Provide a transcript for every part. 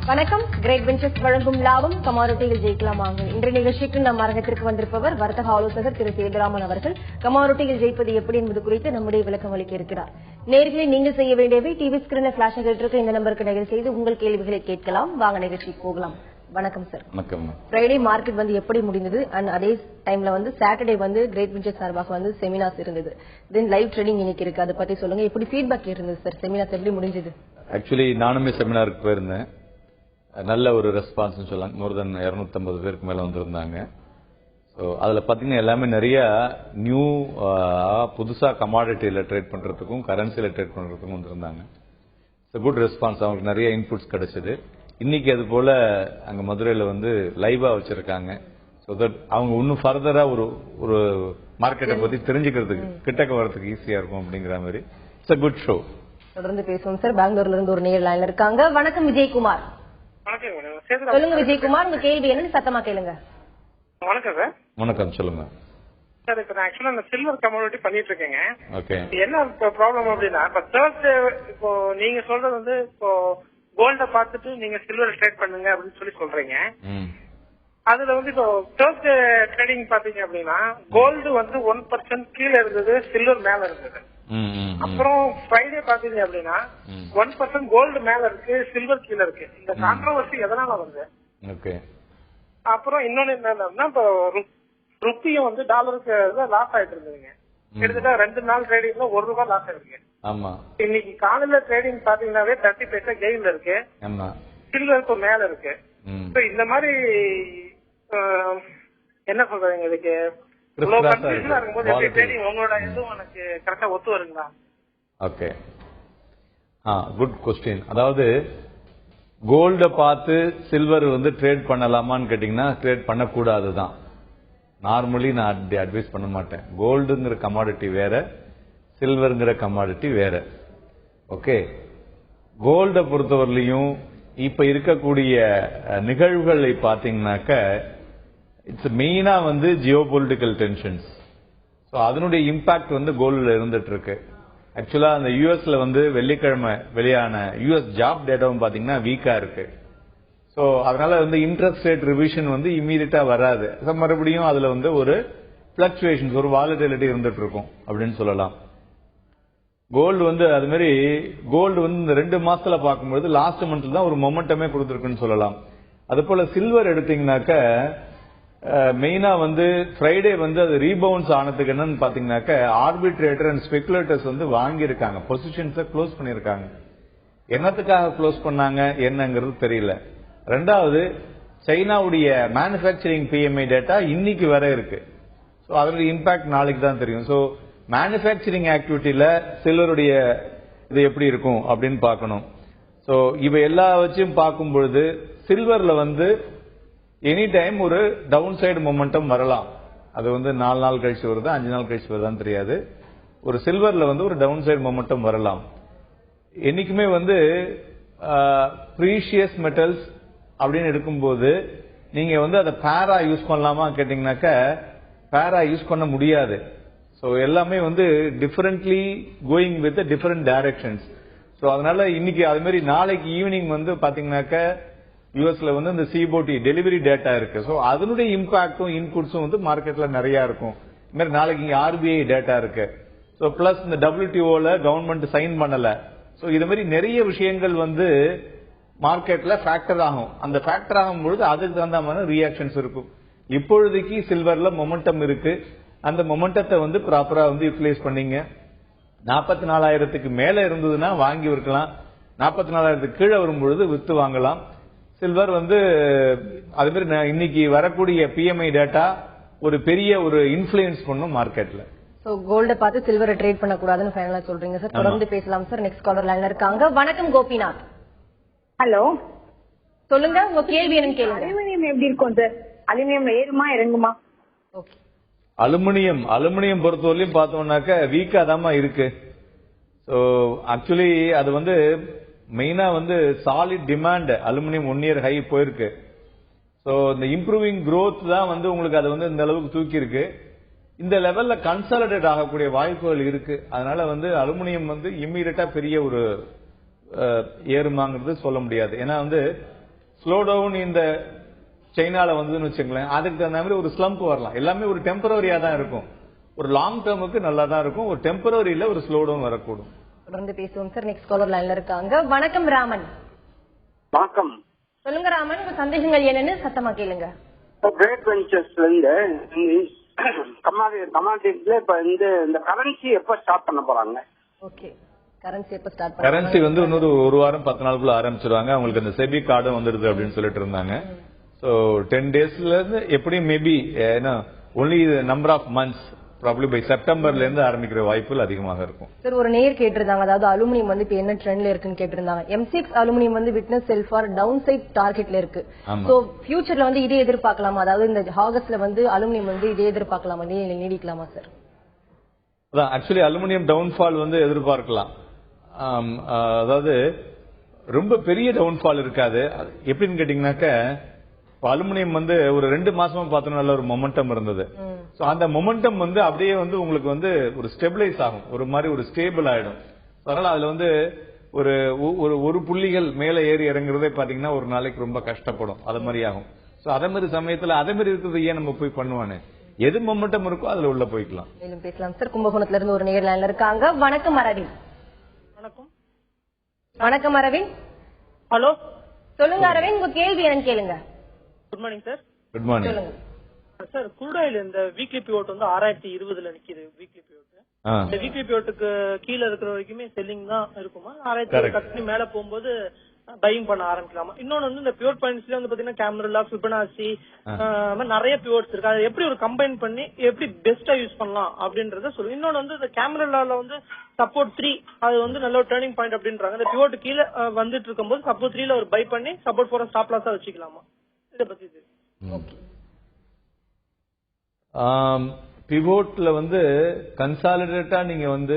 வணக்கம். Great ventures வழங்கும் லாபம் கமாரோட்டியில் ஜெயிக்கலாம் வாங்க. இன்றைய நிகழ்ச்சிக்கு நம் அரங்கத்திற்கு வந்திருப்பவர் வர்த்தக ஆலோசகர் திரு சேதுராமன் அவர்கள். கமாரோட்டியில் ஜெயிப்பது எப்படி என்பது குறித்து நம்முடைய விளக்கம் அளிக்க இருக்கிறார். நேர்களை நீங்கள் செய்ய வேண்டியவை டிவி ஸ்கிரீன்ல பிளாஷ் ஆகிட்டு இந்த நம்பருக்கு நிகழ் செய்து உங்கள் கேள்விகளை கேட்கலாம். வாங்க நிகழ்ச்சிக்கு போகலாம். வணக்கம் சார். வணக்கம். ஃப்ரைடே மார்க்கெட் எப்படி முடிந்தது அண்ட் அதே டைம்ல சாட்டர்டே கிரேட் வெஞ்சர்ஸ் சார்பாக செமினார்ஸ் இருந்தது. தென் லைவ் ட்ரேடிங் இன்னைக்கு இருக்கு. அதை பத்தி சொல்லுங்க. எப்படி ஃபீட்பேக் இருந்தது சார்? செமினார்ஸ் எப்படி முடிஞ்சது? ஆக்சுவலி நானுமே செமினாருக்கு போயிருந்தேன். நல்ல ஒரு ரெஸ்பான்ஸ் சொல்லலாம். மோர் தென் 250 பேருக்கு மேல வந்திருந்தாங்க. ஸோ அதுல பாத்தீங்கன்னா எல்லாமே நிறைய நியூ புதுசா கமாடிட்டியில ட்ரேட் பண்றதுக்கும் கரன்சியில ட்ரேட் பண்றதுக்கும் வந்திருந்தாங்க. Good response. அவங்களுக்கு நிறைய இன்புட்ஸ் கிடைச்சது. இன்னைக்கு அது போல அங்க மதுரையில லைவா வச்சிருக்காங்க. ஸோ தட் அவங்க இன்னும் ஃபர்தரா ஒரு மார்க்கெட்டை பத்தி தெரிஞ்சுக்கிறதுக்கு கிட்டக்க வரதுக்கு ஈஸியா இருக்கும் அப்படிங்கிற மாதிரி இட்ஸ் அ குட் ஷோ. தொடர்ந்து பேசுவோம் சார். பெங்களூர்ல இருந்து ஒரு நேர் லைன்ல இருக்காங்க. வணக்கம் விஜயகுமார். சொல்லுங்க விஜயகுமார், உங்க கேள்வி என்னன்னு சத்தமா கேளுங்க. வணக்கம் சார். வணக்கம், சொல்லுங்க சார். இப்ப நான் ஆக்சுவலா இந்த சில்வர் கமாடிட்டி பண்ணிட்டு இருக்கேங்க. ஓகே. என்ன ப்ராப்ளம் அப்படின்னா, இப்ப தேர்ஸ்டே இப்போ நீங்க சொல்றது இப்போ கோல்ட பாத்துட்டு நீங்க சில்வர் ட்ரேட் பண்ணுங்க அப்படின்னு சொல்லி சொல்றீங்க. அதுல இப்போ தேர்ஸ்டே ட்ரேடிங் பாத்தீங்க அப்படின்னா கோல்டு 1% கீழே இருந்தது, சில்வர் மேல இருந்தது. அப்புறம் ஃப்ரைடே பாத்தீங்க அப்படின்னா 1% கோல்டு மேல இருக்கு, சில்வர் கீழ இருக்கு. இந்த கான்ட்ரோவர்சி எதனால வருது? அப்புறம் இன்னொன்னு என்னன்னா, இப்போ ருப்பியும் டாலருக்கு லாஸ் ஆயிட்டு இருந்ததுங்க. கிட்டத்தட்ட 2 நாள் ட்ரேடிங்ல ₹1 லாஸ் ஆயிருக்கு. இன்னைக்கு காலையில ட்ரேடிங் பாத்தீங்கன்னாவே 30 பைசா கெயின்ல இருக்கு, சில்வருக்கு மேல இருக்கு. இந்த மாதிரி என்ன சொல்றீங்க இதுக்கு? Good question. அதாவது கோல்ட பார்த்து சில்வர் ட்ரேட் பண்ணலாமான்னு கேட்டீங்கன்னா ட்ரேட் பண்ணக்கூடாதுதான். நார்மலி நான் அட்வைஸ் பண்ண மாட்டேன். கோல்டுங்கிற கமாடிட்டி வேற, சில்வர்ங்கிற கமாடிட்டி வேற. ஓகே. கோல்ட பொறுத்தவரையிலையும் இப்ப இருக்கக்கூடிய நிகழ்வுகளை பாத்தீங்கன்னாக்க இட்ஸ் மெயினா ஜியோ பொலிட்டிக்கல் டென்ஷன்ஸ். ஸோ அதனுடைய இம்பாக்ட் கோல்டுல இருந்துட்டு இருக்கு. ஆக்சுவலா அந்த யூஎஸ்ல வெள்ளிக்கிழமை வெளியான யூஎஸ் ஜாப் டேட்டாவும் பாத்தீங்கன்னா வீக்கா இருக்கு. ஸோ அதனால இன்ட்ரெஸ்ட் ரேட் ரிவிஷன் இம்மீடியட்டா வராது. மறுபடியும் அதுல ஒரு பிளக்சுவேஷன்ஸ், ஒரு வாலட்டிலிட்டி இருந்துட்டு இருக்கும் அப்படின்னு சொல்லலாம். கோல்டு அது மாதிரி கோல்டு இந்த 2 மாசத்துல பார்க்கும்போது லாஸ்ட் மந்த்ல தான் ஒரு மொமெண்டமே கொடுத்துருக்குன்னு சொல்லலாம். அது போல சில்வர் எடுத்தீங்கன்னாக்க மெயினா ஃப்ரைடே அது ரீபவுன்ஸ் ஆனதுக்கு என்னன்னு பாத்தீங்கன்னாக்க ஆர்பிட்ரேட்டர் அண்ட் ஸ்பெகுலேட்டர்ஸ் வாங்கியிருக்காங்க, பொசிஷன்ஸை க்ளோஸ் பண்ணிருக்காங்க. என்னத்துக்காக க்ளோஸ் பண்ணாங்க என்னங்கிறது தெரியல. ரெண்டாவது, சைனாவுடைய மேனுபேக்சரிங் பிஎம்ஐ டேட்டா இன்னைக்கு வர இருக்கு. ஸோ அதனுடைய இம்பாக்ட் நாளைக்கு தான் தெரியும். ஸோ மேனுபேக்சரிங் ஆக்டிவிட்டியில சில்வருடைய இது எப்படி இருக்கும் அப்படின்னு பார்க்கணும். ஸோ இவை எல்லா வச்சும் பார்க்கும் பொழுது சில்வர்ல எனி டைம் ஒரு டவுன் சைடு மொமெண்டம் வரலாம். அது 4 நாள் கழிச்சு வருதா 5 நாள் கழிச்சு வருதான்னு தெரியாது. ஒரு சில்வர்ல ஒரு டவுன் சைடு மொமெண்டம் வரலாம். என்னைக்குமே ப்ரீஷியஸ் மெட்டல்ஸ் அப்படின்னு எடுக்கும்போது நீங்க அதை பேரா யூஸ் பண்ணலாமா கேட்டீங்கன்னாக்க பேரா யூஸ் பண்ண முடியாது. ஸோ எல்லாமே differently going with different directions. So அதனால இன்னைக்கு அது மாதிரி நாளைக்கு ஈவினிங் பாத்தீங்கன்னாக்க யூஎஸ்ல இந்த சிபோடி டெலிவரி டேட்டா இருக்கு. ஸோ அதனுடைய இம்பாக்டும் இன்புட்ஸும் மார்க்கெட்ல நிறைய இருக்கும். இந்த மாதிரி நாளைக்கு இங்க ஆர்பிஐ டேட்டா இருக்கு. ஸோ பிளஸ் இந்த WTOல கவர்மெண்ட் சைன் பண்ணல. ஸோ இது மாதிரி நிறைய விஷயங்கள் மார்க்கெட்ல ஃபேக்டர் ஆகும். அந்த ஃபேக்டர் ஆகும் பொழுது அதுக்கு தகுந்த மாதிரி ரியாக்ஷன்ஸ் இருக்கும். இப்பொழுதைக்கு சில்வர்ல மொமெண்டம் இருக்கு. அந்த மொமெண்டத்தை ப்ராப்பரா யூட்டிலைஸ் பண்ணீங்க. 44,000க்கு மேல இருந்ததுன்னா வாங்கி விற்கலாம். 44,000க்கு கீழே வரும்பொழுது வித்து வாங்கலாம். சில்வர் அது மாதிரி இன்னைக்கு வரக்கூடிய பிஎம்ஐ டேட்டா ஒரு பெரிய ஒரு இன்ஃபுளுன்ஸ் பண்ணும் மார்க்கெட்ல. சோ கோல்ட பார்த்து சில்வரை ட்ரேட் பண்ண கூடாதுன்னு ஃபைனலா சொல்றீங்க சார். தொடர்ந்து பேசலாம் சார். நெக்ஸ்ட் காலர் லைன்ல இருக்காங்க. வணக்கம் கோபிநாத். ஹலோ, சொல்லுங்க, உங்க கேள்வி என்னன்னு கேளுங்க. அலுமினியம் எப்படி இருக்கும் சார்? அலுமினியம் ஏறுமா இறங்குமா? ஓகே. அலுமினியம் பொறுத்தவரையிலும் பார்த்தோம்னாக்க வீக்கா தாமா இருக்கு. ஸோ ஆக்சுவலி அது மெயினா solid demand aluminium 1 year high போயிருக்கு. ஸோ இந்த இம்ப்ரூவிங் growth தான் உங்களுக்கு அது இந்த அளவுக்கு தூக்கி இருக்கு. இந்த லெவல்ல கன்சாலிடேட் ஆகக்கூடிய வாய்ப்புகள் இருக்கு. அதனால அலுமினியம் இம்மீடியட்டா பெரிய ஒரு ஏறுமாங்கிறது சொல்ல முடியாது. ஏன்னா ஸ்லோ டவுன் இந்த சைனால வந்துன்னு வச்சுங்களேன், அதுக்கு தகுந்த மாதிரி ஒரு ஸ்லம்ப் வரலாம். எல்லாமே ஒரு டெம்பரரியா தான் இருக்கும். ஒரு லாங் டேர்முக்கு நல்லா தான் இருக்கும். ஒரு டெம்பரரியில ஒரு ஸ்லோ டவுன் வரக்கூடும். தொடர்ந்து பேசுவோம் சார். நெக்ஸ்ட் காலர் லைன்ல இருக்காங்க. வணக்கம் ராமன். வணக்கம். சொல்லுங்க ராமன், உங்க சந்தேகங்கள் என்னன்னு சத்தமா கேளுங்க. கிரேட் வெஞ்சர்ஸ்ல இருந்து கமாடிட்டில இப்ப இந்த கரன்சி எப்ப ஸ்டார்ட் பண்ண போறாங்க? ஓகே, கரன்சி எப்ப ஸ்டார்ட் கரன்சி வந்து இன்னொரு ஒரு வாரம் 10 நாளுக்குள்ள ஆரம்பிச்சிருவாங்க. அவங்களுக்கு அந்த செபி கார்டும் வந்துருது அப்படின்னு சொல்லிட்டு இருந்தாங்க. சோ 10 டேஸ்ல இருந்து எப்படியும் maybe only number of months probably by செப்டம்பர்ல இருந்து ஆரம்பிக்கிற வாய்ப்புகள் அதிகமாக இருக்கும். சார், ஒரு நேர் கேட்டிருந்தாங்க, அதாவது அலுமினியம் வந்து இப்ப என்ன ட்ரெண்ட்ல இருக்குன்னு கேட்டிருந்தாங்க. M6 அலுமினியம் வந்து witness sell for down side டார்கெட்ல இருக்கு. சோ ஃபியூச்சர்ல வந்து இதே எதிர்பார்க்கலாமா? அதாவது இந்த ஆகஸ்ட்ல வந்து அலுமினியம் வந்து இதே எதிர்பார்க்கலாமா, இதே நீடிக்கலாமா சார்? அதான் ஆக்சுவலி அலுமினியம் டவுன்ஃபால் வந்து எதிர்பார்க்கலாம். அதாவது ரொம்ப பெரிய டவுன்ஃபால் இருக்காது. எப்படின்னு கேட்டீங்கன்னாக்க, அலுமினியம் வந்து ஒரு 2 மாசமா பார்த்தோம்னா நல்ல ஒரு மொமெண்டம் இருந்தது. சோ அந்த மொமெண்டம் வந்து அப்படியே வந்து உங்களுக்கு வந்து ஒரு ஸ்டெபிலைஸ் ஆகும், ஒரு மாதிரி ஒரு ஸ்டேபிள் ஆயிடும். அதனால அதுல வந்து ஒரு புள்ளிகள் மேல ஏறி இறங்குறதே பாத்தீங்கன்னா ஒரு நாளைக்கு ரொம்ப கஷ்டப்படும். அது மாதிரி ஆகும். சோ அதே மாதிரி சமயத்துல அதே மாதிரி இருக்கிறது ஏன் நம்ம போய் பண்ணுவானே, எது மொமெண்டம் இருக்கோ அதுல உள்ள போய்க்கலாம். மேலும் பேசலாம் சார். கும்பகோணத்துல இருந்து ஒரு நேர் லைன்ல இருக்காங்க. வணக்கம் அரவிந்த். வணக்கம். வணக்கம் அரவிந்த். ஹலோ, சொல்லுங்க அரவிந்த், உங்க கேள்வி என்னன்னு கேளுங்க. Good morning sir. Good morning sir. Crude oil இந்த வீக்லி பிவோட் வந்து 6020ல நிக்குது. வீக்லி பிவோட் இந்த வீக்லி பிவோட்டுக்கு கீழே இருக்கிற வரைக்குமே செல்லிங் தான் இருக்குமா? 6000 கட் பண்ணி மேல போகும்போது பையிங் பண்ண ஆரம்பிக்கலாமா? இன்னொன்னு வந்து இந்த பிவோட் பாயிண்ட்ஸ்ல வந்து பாத்தீங்கன்னா கேமரா, ஃபிபனாசி நிறைய பிவோட்ஸ் இருக்கு. அதை எப்படி ஒரு கம்பைன் பண்ணி எப்படி பெஸ்டா யூஸ் பண்ணலாம் அப்படின்றத சொல்லுங்க. இன்னொன்னு வந்து இந்த கேமரால வந்து சப்போர்ட் 3 அது வந்து நல்ல ஒரு டர்னிங் பாயிண்ட் அப்படின்றாங்க. இந்த பிவோட் கீழே வந்துட்டு இருக்கும்போது சப்போர்ட் 3ல ஒரு பை பண்ணி சப்போர்ட் 4 ஸ்டாப் லாஸா வச்சுக்கலாமா? இதை பத்தி பிவோட்ல வந்து கன்சாலிடேட்டா நீங்க வந்து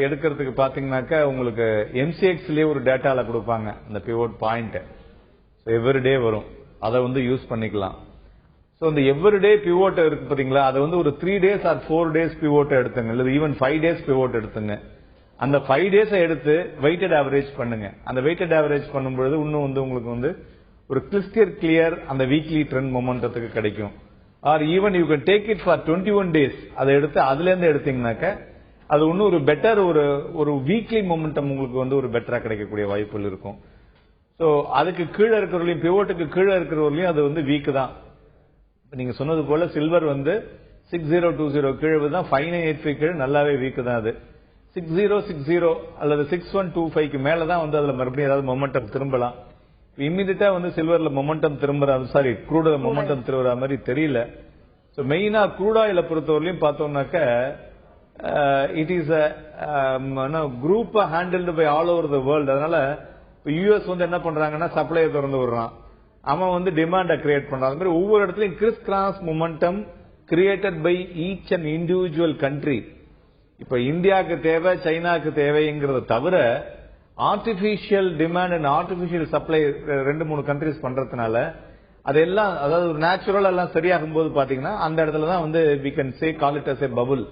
எடுக்கிறதுக்கு பாத்தீங்கன்னாக்கா உங்களுக்கு MCXலயே ஒரு டேட்டால கொடுப்பாங்க அந்த பிவோட் பாயிண்ட். எவ்ரிடே வரும், அதை வந்து யூஸ் பண்ணிக்கலாம். சோ இந்த எவ்ரிடே பிவோட் இருக்கு பாத்தீங்களா, அதை வந்து ஒரு 3 டேஸ் ஆர் 4 டேஸ் பிவோட் எடுத்துங்க, இல்ல ஈவன் 5 டேஸ் பிவோட் எடுத்துங்க. அந்த 5 டேஸ் எடுத்து வெயிட்டட் ஆவரேஜ் பண்ணுங்க. அந்த வெயிட்டட் ஆவரேஜ் பண்ணும்போது இன்னும் வந்து உங்களுக்கு வந்து ஒரு கிளியர் அந்த வீக்லி ட்ரெண்ட் மொமெண்டத்துக்கு கிடைக்கும். R even you can take it for 21 days. அதை எடுத்து அதுல இருந்து எடுத்தீங்கன்னாக்க அது இன்னும் ஒரு பெட்டர் ஒரு வீக்லி மொமெண்டம் உங்களுக்கு வந்து ஒரு பெட்டரா கிடைக்கக்கூடிய வாய்ப்புகள் இருக்கும். சோ அதுக்கு கீழே இருக்கிறவர்களையும், பிவோட்டுக்கு கீழே இருக்கிறவர்களையும் அது வந்து வீக் தான். நீங்க சொன்னது போல சில்வர் வந்து 6020 கீழே தான், 5985 கீழே நல்லாவே வீக் தான். அது 6060 அல்லது 6125க்கு மேலதான் வந்து அதுல மறுபடியும் ஏதாவது மொமெண்டம் திரும்பலாம். இம்மிடியா வந்து சில்வர்ல மொமெண்டம் திரும்புற, சாரி க்ரூட் மொமெண்டம் திரும்புற மாதிரி தெரியல. சோ மெயினா க்ரூட் ஆயில பொறுத்தவரையிலும் பார்த்தோம்னாக்க it is group handled by all over the world. அதனால யூஎஸ் வந்து என்ன பண்றாங்கன்னா சப்ளையை திறந்து விடுறான், அவன் வந்து டிமாண்ட கிரியேட் பண்றான். அது மாதிரி ஒவ்வொரு இடத்துலயும் crisscross momentum created by each and individual country. இப்ப இந்தியாவுக்கு தேவை, சைனாக்கு தேவைங்கிறத தவிர artificial demand and artificial supply 2-3 countries பண்றதுனால அதெல்லாம், அதாவது ஒரு நேச்சுரல் எல்லாம் சரியாகும் போது பாத்தீங்கன்னா அந்த இடத்துல தான் வந்து we can say call it as a bubble.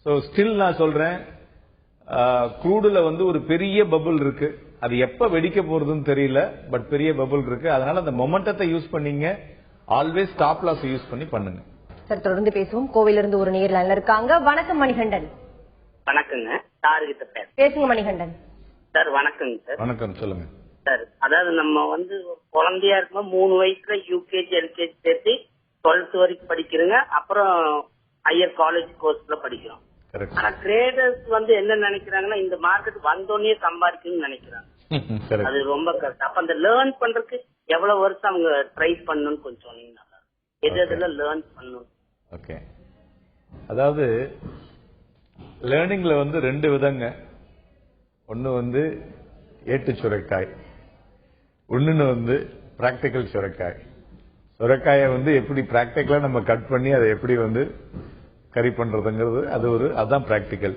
So still நான் சொல்றேன், க்ரூடுல வந்து ஒரு பெரிய பபுள் இருக்கு. அது எப்ப வெடிக்க போறதுன்னு தெரியல, பட் பெரிய பபுள் இருக்கு. அதனால அந்த மொமெண்டத்தை யூஸ் பண்ணீங்க, ஆல்வேஸ் ஸ்டாப் லாஸ் யூஸ் பண்ணி பண்ணுங்க. சார், தொடர்ந்து பேசுவோம். கோவில இருந்து ஒரு நேர் லைன்ல இருக்காங்க. வணக்கம் மணிகண்டன். வணக்கங்க, சாருகிட்ட பேசுங்க மணிகண்டன். சார் வணக்கங்க சார். வணக்கம், சொல்லுங்க சார். அதாவது நம்ம வந்து குழந்தையா இருக்கும்போது 3 வயசுல யூகேஜி எல்கேஜி சேர்த்து 12th வரைக்கும் படிக்கிறோங்க. அப்புறம் ஹையர் காலேஜ் கோர்ஸ்ல படிக்கிறோம். ஆனா ட்ரேடர்ஸ் வந்து என்ன நினைக்கிறாங்கன்னா இந்த மார்க்கெட் வந்தோடனே சம்பாதிக்கணும்னு நினைக்கிறாங்க. அது ரொம்ப கஷ்டம். அப்ப அந்த லேர்ன் பண்றதுக்கு எவ்வளவு வருஷம் அவங்க ட்ரை பண்ணணும்னு கொஞ்சம் சொன்னீங்கன்னா எதுல லேர்ன் பண்ணணும்? ஓகே, அதாவது லேர்னிங்ல வந்து 2 விதங்க. ஒன்னு வந்து ஏட்டு சுரைக்காய், ஒன்னு வந்து பிராக்டிக்கல் சுரைக்காய். சுரைக்காயை வந்து எப்படி பிராக்டிக்கலா நம்ம கட் பண்ணி அதை எப்படி வந்து கறி பண்றதுங்கிறது அதுதான் பிராக்டிக்கல்.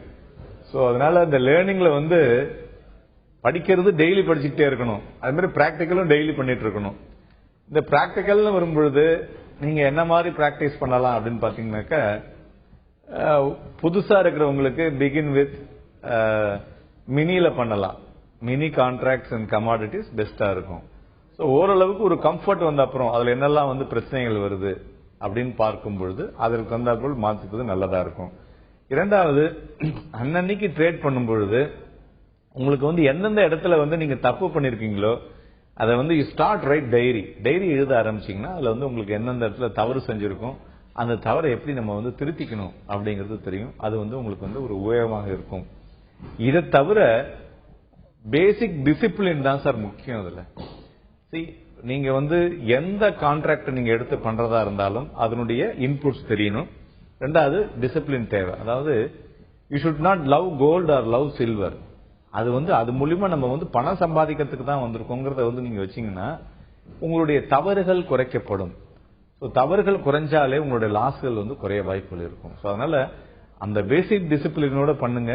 சோ அதனால இந்த லேர்னிங்ல வந்து படிக்கிறது டெய்லி படிச்சுக்கிட்டே இருக்கணும், அது மாதிரி பிராக்டிக்கலும் டெய்லி பண்ணிட்டு இருக்கணும். இந்த பிராக்டிக்கல்னு வரும்பொழுது நீங்க என்ன மாதிரி பிராக்டிஸ் பண்ணலாம் அப்படின்னு பாத்தீங்கன்னாக்க, புதுசா இருக்கிறவங்களுக்கு பிகின் வித் மினில பண்ணலாம். மினி கான்ட்ராக்ட்ஸ் அண்ட் கமாடிட்டிஸ் பெஸ்டா இருக்கும். சோ ஓரளவுக்கு ஒரு கம்ஃபர்ட் வந்த அப்புறம் அதுல என்னெல்லாம் வந்து பிரச்சனைகள் வருது அப்படின்னு பார்க்கும் பொழுது அதற்கு வந்தாற்போல் மாற்றுவது நல்லதா இருக்கும். இரண்டாவது, அன்னன்னைக்கு ட்ரேட் பண்ணும் பொழுது உங்களுக்கு வந்து எந்தெந்த இடத்துல வந்து நீங்க தப்பு பண்ணிருக்கீங்களோ அதை வந்து ஸ்டார்ட் ரைட் டைரி எழுத ஆரம்பிச்சீங்கன்னா அதுல வந்து உங்களுக்கு எந்தெந்த இடத்துல தவறு செஞ்சிருக்கும், அந்த தவறை எப்படி நம்ம வந்து திருத்திக்கணும் அப்படிங்கிறது தெரியும். அது வந்து உங்களுக்கு வந்து ஒரு உபயோகமாக இருக்கும். இதை தவிர பேசிக் டிசிப்ளின் தான் சார் முக்கியம். அதுல நீங்க வந்து எந்த கான்ட்ராக்ட் நீங்க எடுத்து பண்றதா இருந்தாலும் அதனுடைய இன்புட்ஸ் தெரியணும். ரெண்டாவது, டிசிப்ளின் தேவை. அதாவது you should not love gold or love silver. அது வந்து அது மூலியமா நம்ம வந்து பணம் சம்பாதிக்கிறதுக்கு தான் வந்திருக்கோங்கிறத வந்து நீங்க வச்சீங்கன்னா உங்களுடைய தவறுகள் குறைக்கப்படும். தவறுகள் குறைஞ்சாலே உங்களுடைய லாஸ்கள் வந்து குறைய வாய்ப்புகள் இருக்கும். அதனால அந்த பேசிக் டிசிப்ளினோட பண்ணுங்க,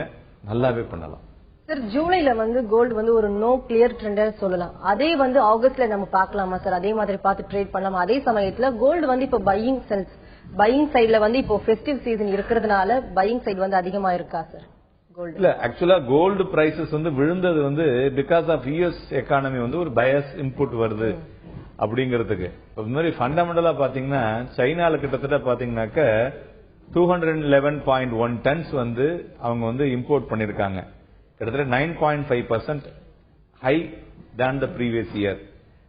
நல்லாவே பண்ணலாம். சார், ஜூலைல வந்து கோல்டு வந்து ஒரு நோ கிளியர் ட்ரெண்ட் சொல்லலாம். அதே வந்து ஆகஸ்ட்ல நம்ம பார்க்கலாமா சார்? அதே மாதிரி பார்த்து ட்ரேட் பண்ணலாமா? அதே சமயத்துல கோல்டு வந்து இப்ப பையிங் சைடுல வந்து இப்போ ஃபெஸ்டிவ் சீசன் இருக்கிறதுனால பையிங் சைடு வந்து அதிகமா இருக்கா சார் கோல்டு? இல்ல, ஆக்சுவலா கோல்டு பிரைசஸ் வந்து விழுந்தது வந்து பிகாஸ் ஆஃப் யூஎஸ் எக்கானமி வந்து ஒரு பயஸ் இன்புட் வருது அப்படிங்கிறதுக்கு. இந்த மாதிரி ஃபண்டமெண்டலா பாத்தீங்கன்னா சைனால கிட்டத்தட்ட பாத்தீங்கன்னாக்க 211.1 டன்ஸ் வந்து அவங்க வந்து இம்போர்ட் பண்ணிருக்காங்க. கிட்டத்தட்ட 9.5% high than the previous year.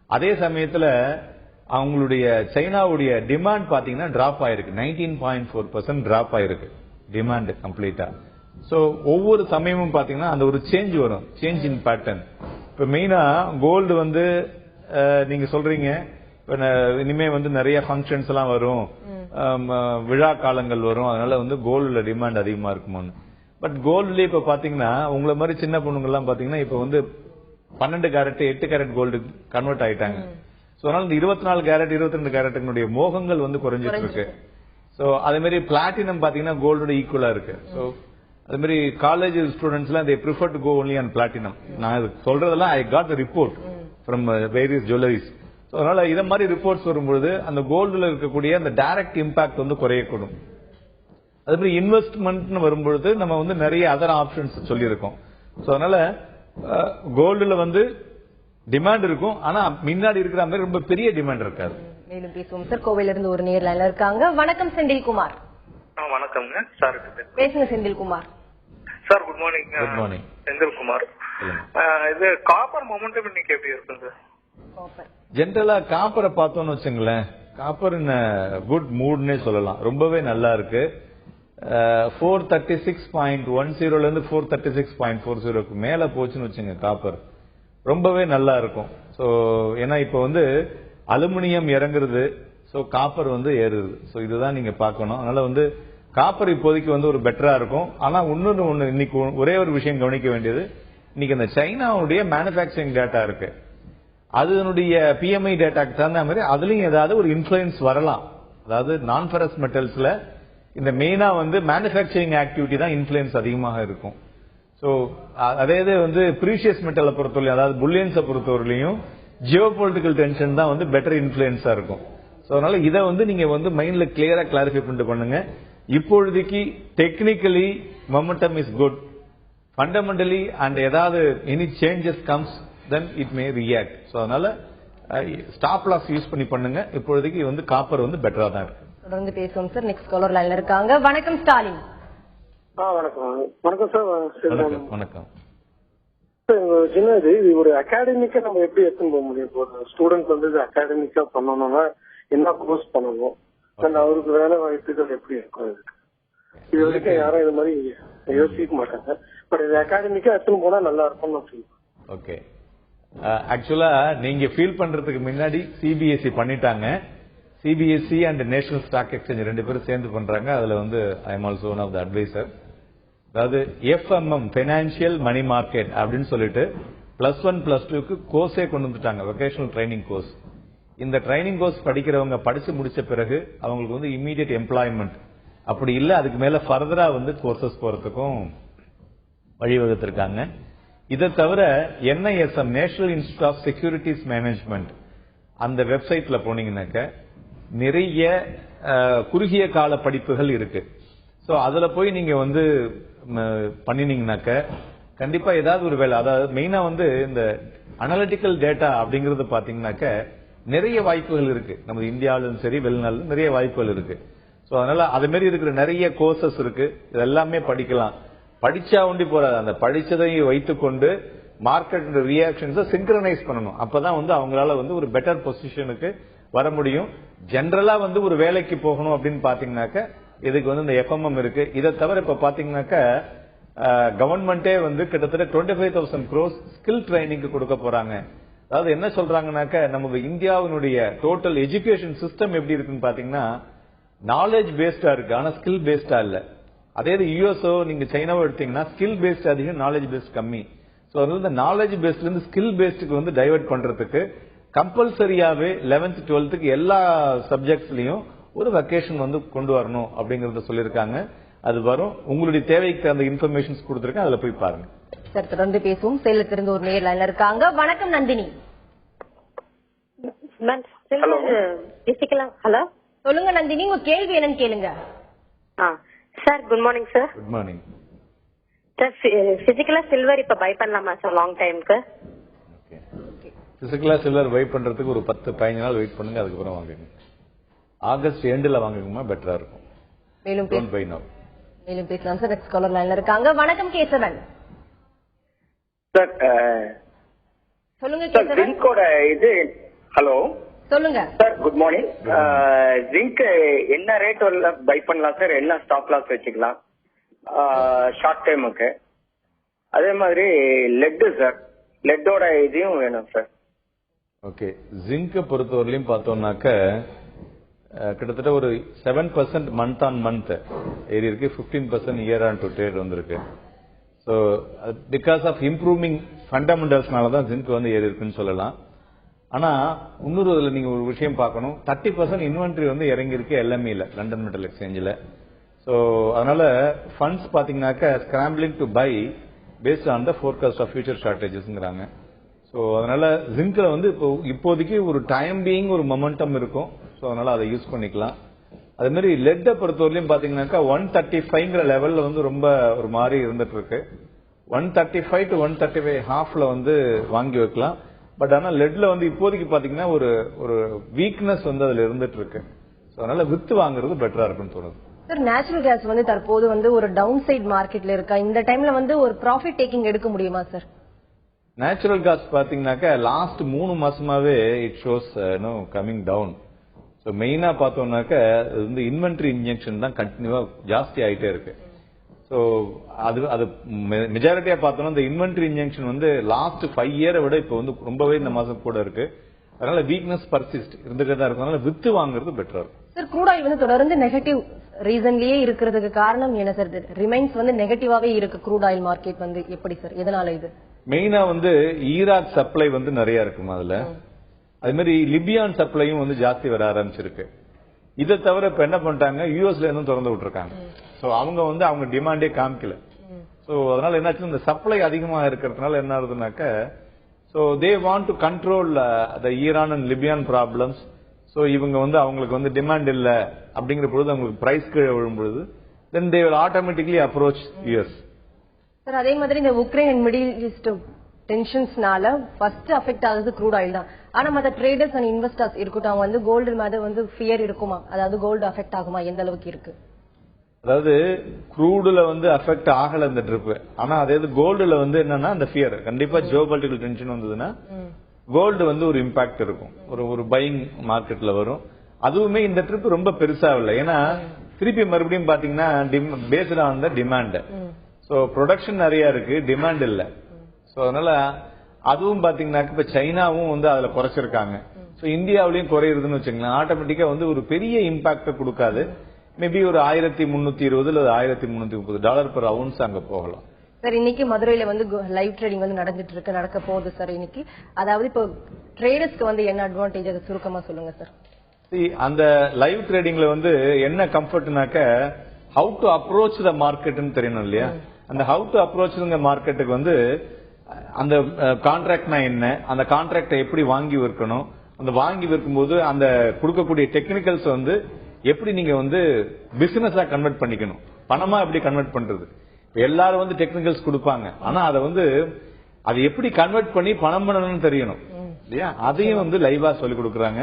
அதே சமயத்துல அவங்களுடைய சைனாவுடைய டிமாண்ட் பாத்தீங்கன்னா டிராப் ஆயிருக்கு. 19.4% டிராப் ஆயிருக்கு டிமாண்ட் கம்ப்ளீட்டா. சோ ஒவ்வொரு சமயமும் பாத்தீங்கன்னா அந்த ஒரு சேஞ்ச் வரும், சேஞ்ச் இன் பேட்டர்ன். இப்ப மெயினா கோல்டு வந்து நீங்க சொல்றீங்க இனிமே வந்து நிறைய ஃபங்க்ஷன்ஸ் எல்லாம் வரும், விழா காலங்கள் வரும், அதனால வந்து கோல்டுல டிமாண்ட் அதிகமா இருக்குமோன்னு. பட் கோல்டுல இப்ப பாத்தீங்கன்னா உங்களை மாதிரி சின்ன பொண்ணுங்க எல்லாம் பாத்தீங்கன்னா இப்ப வந்து 12 கேரட் 8 கேரட் கோல்டு கன்வெர்ட் ஆயிட்டாங்க. சோ அதனால இந்த 24 கேரட் 22 கேரட்டுடைய மோகங்கள் வந்து குறைஞ்சிட்டு இருக்கு. சோ அதே மாதிரி பிளாட்டினம் பாத்தீங்கன்னா கோல்டோட ஈக்குவலா இருக்கு. சோ அதே மாதிரி காலேஜ் ஸ்டூடெண்ட்ஸ் எல்லாம் they prefer to go only on platinum. நான் சொல்றதெல்லாம் I got the report from various jewelries. So அதனால இத மாதிரி ரிப்போர்ட்ஸ் வரும்போது அந்த கோல்டுல இருக்கக்கூடிய அந்த டைரக்ட் இம்பாக்ட் வந்து குறையக்கூடும். அதே மாதிரி இன்வெஸ்ட்மெண்ட் வரும்பொழுது நம்ம வந்து நிறைய அதர் ஆப்ஷன்ஸ் சொல்லியிருக்கோம். சோ அதனால கோல்டுல வந்து டிமாண்ட் இருக்கும், ஆனா முன்னாடி இருக்கிற மாதிரி ரொம்ப பெரிய டிமாண்ட் இருக்காது. மேலும் பேசுவோம் சார். கோவையில இருந்து ஒரு நேர்ல இருக்காங்க. வணக்கம் செந்தில்குமார். வணக்கம்ங்க சார். பேசுங்க Senthilkumar sir. Good morning. Good morning Senthilkumar. இது காப்பர் மொமெண்டம் இன்னைக்கு எப்படி இருக்குங்க? ஜென்ரலா காப்பரை பார்த்தோம்னு வச்சுங்களேன், காப்பர் இன் குட் மூட்னே சொல்லலாம். ரொம்பவே நல்லா இருக்கு. 436.10 ல இருந்து 436.40 மேல போச்சுன்னு வச்சுங்க காப்பர், ரொம்பவே நல்லா இருக்கும். சோ ஏன்னா இப்ப வந்து அலுமினியம் இறங்குறது, சோ காப்பர் வந்து ஏறுது. சோ இதுதான் நீங்க பார்க்கணும். அதனால வந்து காப்பர் இப்போதைக்கு வந்து ஒரு பெட்டரா இருக்கும். ஆனா ஒன்னு இன்னைக்கு ஒரே ஒரு விஷயம் கவனிக்க வேண்டியது, இன்னைக்கு அந்த சைனாவுடைய மேனுபேக்சரிங் டேட்டா இருக்கு, அதனுடைய பிஎம்ஐ டேட்டாக்கு தகுந்த மாதிரி அதுலயும் ஏதாவது ஒரு இன்ஃபுளுன்ஸ் வரலாம். அதாவது நான் ஃபெரஸ் மெட்டல்ஸ்ல இந்த மெயினா வந்து மேனுபேக்சரிங் ஆக்டிவிட்டி தான் இன்ஃபுளுன்ஸ் அதிகமாக இருக்கும். சோ அதே வந்து ப்ரீஷியஸ் மெட்டலை பொறுத்தவரையும், அதாவது புல்லியன்ஸை பொறுத்தவரையிலையும் ஜியோபொலிட்டிக்கல் டென்ஷன் தான் வந்து பெட்டர் இன்ஃபுளுன்ஸா இருக்கும். சோ அதனால இதை வந்து நீங்க வந்து மைண்ட்ல கிளியரா கிளாரிஃபை பண்ணிட்டு பண்ணுங்க. இப்பொழுதைக்கு technically momentum is good, fundamentally and ஏதாவது any changes comes then it may react. So அதனால ஸ்டாப் லாஸ் யூஸ் பண்ணி பண்ணுங்க. இப்பொழுதைக்கு வந்து காப்பர் வந்து பெட்டரா தான் இருக்கு. தொடர்ந்து பேசுவோம் சார். நெக்ஸ்ட் காலர் லைன்ல இருக்காங்க. வணக்கம் ஸ்டாலின். வணக்கம். வணக்கம் சார். வணக்கம். சின்னது இது ஒரு அகாடமிக்கா நம்ம எப்படி எடுத்துன்னு போக முடியும்? ஒரு ஸ்டூடெண்ட் வந்து அகாடமிக்கா பண்ணணும்னா என்ன கோர்ஸ் பண்ணணும், அவருக்கு வேலை வாய்ப்புகள் எப்படி இருக்கும்? இது வரைக்கும் யாரும் இது மாதிரி யோசிக்க மாட்டாங்க. பட் இது அகாடமிக்கா எடுத்துன்னு போனா நல்லா இருக்கும்னு ஃபீல். ஓகே, ஆக்சுவலா நீங்க ஃபீல் பண்றதுக்கு முன்னாடி சிபிஎஸ்இ பண்ணிட்டாங்க. CBSE and national stock exchange ரெண்டு பேரும் சேர்ந்து பண்றாங்க. அதுல வந்து I am also one of the advisor. அதாவது எஃப்எம்எம் ஃபைனான்சியல் மணி மார்க்கெட் அப்படின்னு சொல்லிட்டு +1 +2க்கு கோர்ஸே கொண்டு வந்துட்டாங்க, வொகேஷனல் ட்ரைனிங் கோர்ஸ். இந்த ட்ரைனிங் கோர்ஸ் படிக்கிறவங்க படிச்சு முடிச்ச பிறகு அவங்களுக்கு வந்து இம்மீடியட் எம்ப்ளாய்மெண்ட், அப்படி இல்ல அதுக்கு மேல ஃபர்தரா வந்து கோர்சஸ் போறதுக்கும் வழிவகுத்திருக்காங்க. இதை தவிர NISM national institute of securities management அந்த வெப்சைட்ல போனீங்கன்னாக்க நிறைய குறுகிய கால படிப்புகள் இருக்கு. சோ அதுல போய் நீங்க வந்து பண்ணினீங்கன்னாக்க கண்டிப்பா ஏதாவது ஒரு வேலை, அதாவது மெயினா வந்து இந்த அனலிட்டிக்கல் டேட்டா அப்படிங்கறது பாத்தீங்கன்னாக்க நிறைய வாய்ப்புகள் இருக்கு. நம்ம இந்தியாவிலும் சரி வெளிநாட்டிலும் நிறைய வாய்ப்புகள் இருக்கு. சோ அதனால அது மாதிரி இருக்கிற நிறைய கோர்சஸ் இருக்கு. இதெல்லாமே படிக்கலாம். படிச்சா ஒண்டி போறாது. அந்த படிச்சதை வைத்துக்கொண்டு மார்க்கெட் ரியாக்ஷன்ஸை சிங்க்ரனைஸ் பண்ணணும். அப்பதான் அவங்களால ஒரு பெட்டர் பொசிஷனுக்கு வர முடியும். ஜெனரலா ஒரு வேலைக்கு போகணும் அப்படின்னு பாத்தீங்கன்னாக்க இதுக்கு இந்த எஃப்எம்எம் இருக்கு. இதை தவிர இப்ப பாத்தீங்கன்னாக்க கவர்மெண்டே கிட்டத்தட்ட 25,000 crores ஸ்கில் ட்ரைனிங் கொடுக்க போறாங்க. அதாவது என்ன சொல்றாங்கன்னாக்க நமக்கு இந்தியாவினுடைய டோட்டல் எஜுகேஷன் சிஸ்டம் எப்படி இருக்குன்னு பாத்தீங்கன்னா நாலேஜ் பேஸ்டா இருக்கு, ஆனா ஸ்கில் பேஸ்டா இல்ல. அதே யூஎஸ்ஓ நீங்க சைனாவோ எடுத்தீங்கன்னா ஸ்கில் பேஸ்ட் அதிகம், நாலேஜ் பேஸ்ட் கம்மி. சோ அதனால இந்த நாலேஜ் பேஸ்ட்ல இருந்து ஸ்கில் பேஸ்டுக்கு டைவர்ட் பண்றதுக்கு கம்பல்சரியாவே 11th 12th எல்லா சப்ஜெக்ட்ஸ்லயும் ஒரு வெக்கேஷன் கொண்டு வரணும் அப்படிங்கறத சொல்லிருக்காங்க. அது வரும். உங்களுடைய தேவைக்கு அந்த இன்ஃபர்மேஷன்ஸ் கொடுத்திருக்கேன், அதுல போய் பாருங்க. சார் தொடர்ந்து பேசுவோம். சேலத்திலிருந்து ஒரு நேர் லைன்ல இருக்காங்க. வணக்கம் நந்தினி. ஹலோ, சொல்லுங்க நந்தினி, உங்க கேள்வி என்னன்னு கேளுங்க. Sir good morning sir. Good morning sir. பிசிக்கலா சில்வர் இப்ப பை பண்ணலாமா சார் லாங் டைம்க்கு? பிசிக்கலா சில்வர் பை பண்றதுக்கு ஒரு 10-15 நாள் வெயிட் பண்ணுங்க, அதுக்கப்புறம் வாங்குங்க. ஆகஸ்ட் எண்ட்ல வாங்குங்கமா பெட்டரா இருக்கும். மேலும் பேசலாம் சார். நெக்ஸ்ட் காலர் லைன்ல இருக்காங்க. வணக்கம் கேசவன். சார் சொல்லுங்க கேசவன். ஹலோ சொல்லுங்க சார். Good morning. ஜிங்க் என்ன ரேட் பை பண்ணலாம் சார்? என்ன ஸ்டாப் லாஸ் வச்சுக்கலாம் ஷார்ட் டைமுக்கு? அதே மாதிரி லெட் சார், லெட்டோட இதையும் வேணும் சார். ஓகே, ஜிங்க் பொறுத்தவரையிலும் பார்த்தோம்னாக்க கிட்டத்தட்ட ஒரு 7% மந்த் ஆன் மந்த் ஏறி இருக்கு. 15% இயர் ஆன் டு ட்ரேட் வந்திருக்கு. ஸோ பிகாஸ் ஆஃப் இம்ப்ரூவிங் ஃபண்டமெண்டல்ஸ்னாலதான் ஜிங்க் ஏறி இருக்குன்னு சொல்லலாம். ஆனா இன்னொரு இதுல நீங்க ஒரு விஷயம் பார்க்கணும். 30% இன்வென்ட்ரி இறங்கி இருக்கு எல்எம்இல, லண்டன் மெட்டல் எக்ஸ்சேஞ்சில். ஸோ அதனால ஃபண்ட்ஸ் பாத்தீங்கன்னாக்க scrambling to buy based on the forecast of future ஷார்டேஜஸ்ங்கிறாங்க. ஸோ அதனால ஜிங்க்ல இப்போதைக்கு ஒரு டைம் பீயிங் ஒரு மொமெண்டம் இருக்கும். ஸோ அதனால அதை யூஸ் பண்ணிக்கலாம். அதே மாதிரி லெட்டை பொறுத்தவரையிலும் பாத்தீங்கன்னாக்கா 135 லெவல்ல ரொம்ப ஒரு மாதிரி இருந்துட்டு இருக்கு. 135 to 135 ஹாஃப்ல வாங்கி வைக்கலாம். பட் ஆனா லெட்ல இப்போதைக்கு பாத்தீங்கன்னா ஒரு வீக்னஸ் அதுல இருந்துட்டு இருக்கு. அதனால வித்து வாங்குறது பெட்டரா இருக்குன்னு தோணுது. சார் நேச்சுரல் கேஸ் தற்போது ஒரு டவுன் சைட் மார்க்கெட்ல இருக்கா? இந்த டைம்ல ஒரு ப்ராஃபிட் டேக்கிங் எடுக்க முடியுமா சார்? நேச்சுரல் கேஸ் பாத்தீங்கன்னாக்கா லாஸ்ட் 3 மாசமாவே it shows coming down. So மெயினா பார்த்தோம்னாக்க இன்வென்ட்ரி இன்ஜெக்ஷன் தான் கண்டினியூவா ஜாஸ்தி ஆயிட்டே இருக்கு. ஸோ அது மெஜாரிட்டியா பார்த்தோம்னா இந்த இன்வென்ட்ரி இன்ஜெக்ஷன் லாஸ்ட் 5 இயரை விட இப்போ ரொம்பவே இந்த மாசம் கூட இருக்கு. அதனால வீக்னஸ் பர்சிஸ்ட் இருந்துட்டே தான் இருக்கும். அதனால வித்து வாங்குறது பெட்டரா இருக்கும். சார் க்ரூட் ஆயில் தொடர்ந்து நெகட்டிவ் ரீசன்லயே இருக்கிறதுக்கு காரணம் என்ன சார்? ரிமைன்ஸ் நெகட்டிவாவே இருக்கு க்ரூட் ஆயில் மார்க்கெட் எப்படி சார்? எதனால இது? மெயினா ஈராக் சப்ளை நிறைய இருக்கும். அதுல அதே மாதிரி லிபியான் சப்ளையும் ஜாஸ்தி வர ஆரம்பிச்சிருக்கு. இதை தவிர இப்ப என்ன பண்ணிட்டாங்க, யூஎஸ்ல இருந்தும் திறந்து விட்டுருக்காங்க. சோ அவங்க அவங்க டிமாண்டே காமிக்கல. சோ அதனால என்னாச்சு, இந்த சப்ளை அதிகமா இருக்கிறதுனால என்ன ஆகுதுனாக்க, so they want to control the Iran and Libyan problems. சோ இவங்க அவங்களுக்கு டிமாண்ட் இல்ல அப்படிங்கிற பொழுது அவங்களுக்கு பிரைஸ் கீழே விழும்பொழுது then they will automatically approach US. Sir அதே மாதிரி இந்த உக்ரைன் அண்ட் மிடில் ஈஸ்ட் டென்ஷன்ஸ்னால ஃபர்ஸ்ட் அஃபெக்ட் ஆகுது க்ரூட் ஆயில் தான். ஆனா மற்ற ட்ரேடர்ஸ் அண்ட் இன்வெஸ்டர்ஸ் இருக்கட்டும், அவங்க கோல்டு மேல ஃபியர் இருக்குமா? அதாவது கோல்டு அஃபெக்ட் ஆகுமா? எந்த அளவுக்கு இருக்கு? அதாவது க்ரூடுல அஃபெக்ட் ஆகல இந்த ட்ரிப். ஆனா அதே கோல்டுல என்னன்னா அந்த ஃபியர் கண்டிப்பா ஜியோபாலிட்டிகல் டென்ஷன் வந்ததுன்னா கோல்டு ஒரு இம்பாக்ட் இருக்கும். ஒரு பையிங் மார்க்கெட்ல வரும். அதுவுமே இந்த ட்ரிப் ரொம்ப பெருசா இல்லை. ஏன்னா திருப்பி மறுபடியும் பாத்தீங்கன்னா paste on the demand. So production நிறைய இருக்கு, டிமாண்ட் இல்ல. சோ அதனால அதுவும் பாத்தீங்கன்னா இப்ப சைனாவும் அதுல குறைச்சிருக்காங்க. சோ இந்தியாவிலயும் குறையுதுன்னு வச்சுக்கலாம். ஆட்டோமேட்டிக்கா ஒரு பெரிய இம்பாக்ட் கொடுக்காது. மேபி ஒரு 1320 அல்லது $1330 per ounce அங்க போகலாம். சார் இன்னைக்கு மதுரையில லைவ் ட்ரேடிங் நடந்துட்டு இருக்கு, நடக்க போகுது சார் இன்னைக்கு. அதாவது இப்போ ட்ரேடர்ஸ்க்கு என்ன அட்வான்டேஜ் அதை சுருக்கமா சொல்லுங்க சார். அந்த லைவ் ட்ரேடிங்ல என்ன கம்ஃபர்ட்னாக்க ஹவு டு அப்ரோச் த மார்க்கெட்னு தெரியணும் இல்லையா? அந்த ஹவு டு அப்ரோச் மார்க்கெட்டுக்கு அந்த கான்ட்ராக்ட்னா என்ன, அந்த கான்ட்ராக்டை எப்படி வாங்கி விற்கணும், அந்த வாங்கி விற்கும்போது அந்த கொடுக்கக்கூடிய டெக்னிக்கல்ஸ் எப்படி நீங்க பிசினஸா கன்வெர்ட் பண்ணிக்கணும், பணமா எப்படி கன்வெர்ட் பண்றது. எல்லாரும் டெக்னிக்கல்ஸ் கொடுப்பாங்க. ஆனா அதை அது எப்படி கன்வெர்ட் பண்ணி பணம் பண்ணணும்னு தெரியணும் இல்லையா? அதையும் வந்து லைவா சொல்லி கொடுக்குறாங்க.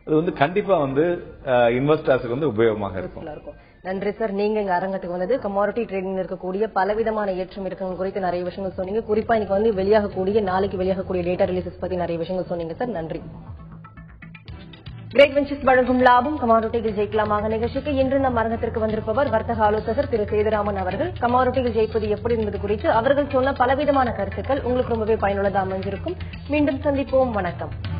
அது வந்து கண்டிப்பா வந்து இன்வெஸ்டர்ஸுக்கு வந்து உபயோகமாக இருக்கும். நன்றி சார். நீங்க இங்க அரங்கத்துக்கு வந்தது கமாடிட்டி ட்ரேடிங் இருக்கக்கூடிய பலவிதமான ஏற்றம் இறக்கம் குறித்து நிறைய விஷயங்கள் சொன்னீங்க. குறிப்பா இன்னைக்கு வந்து நாளைக்கு வெளியாகக்கூடிய டேட்டா ரிலீசஸ் பத்தி நிறைய விஷயங்கள் சொன்னீங்க சார். நன்றி. கிரேட் வெஞ்சர்ஸ் வழங்கும் லாபம் கமாடிட்டிகள் ஜெயிக்கலாமாக நிகழ்ச்சிக்கு இன்று நம் அரங்கத்திற்கு வந்திருப்பவர் வர்த்தக ஆலோசகர் திரு சேதுராமன் அவர்கள். கமாடிட்டிகள் ஜெயிப்பது எப்படி என்பது குறித்து அவர்கள் சொன்ன பலவிதமான கருத்துக்கள் உங்களுக்கு ரொம்பவே பயனுள்ளதாக அமைஞ்சிருக்கும். மீண்டும் சந்திப்போம். வணக்கம்.